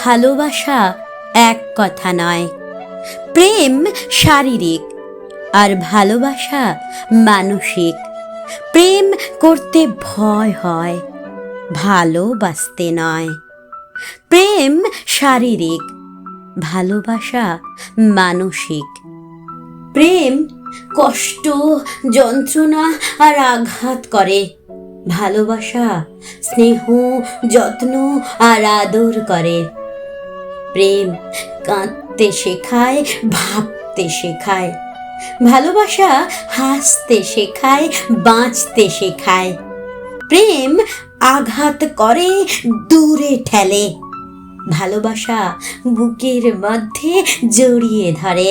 ভালোবাসা এক কথা নয়। প্রেম শারীরিক আর ভালোবাসা মানসিক। প্রেম করতে ভয় হয়, ভালোবাসতে নয়। প্রেম শারীরিক, ভালোবাসা মানসিক। প্রেম কষ্ট, যন্ত্রণা আর আঘাত করে। ভালোবাসা স্নেহ, যত্ন আর আদর করে। প্রেম কাঁদতে শেখায়, ভাবতে শেখায়। ভালোবাসা হাসতে শেখায়, বাঁচতে শেখায়। প্রেম আঘাত করে, দূরে ঠেলে। ভালোবাসা বুকের মধ্যে জড়িয়ে ধরে।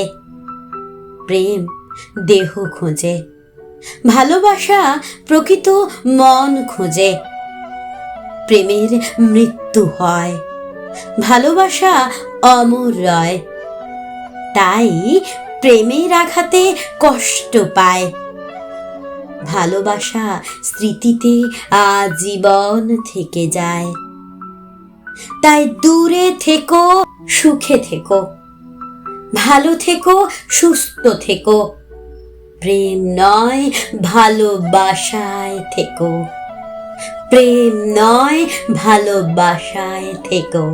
প্রেম দেহ খোঁজে, ভালোবাসা প্রকৃত মন খোঁজে। প্রেমের মৃত্যু হয়, ভালোবাসা অমর রয়। তাই প্রেমের আঘাতে কষ্ট পায়, ভালোবাসা স্মৃতিতে আজীবন থেকে যায়। তাই দূরে থেকো, সুখে থেকো, ভালো থেকো, সুস্থ থেকো। প্রেম নয়, ভালোবাসায় থেকো। প্রেম নয়, ভালোবাসায় থেকো।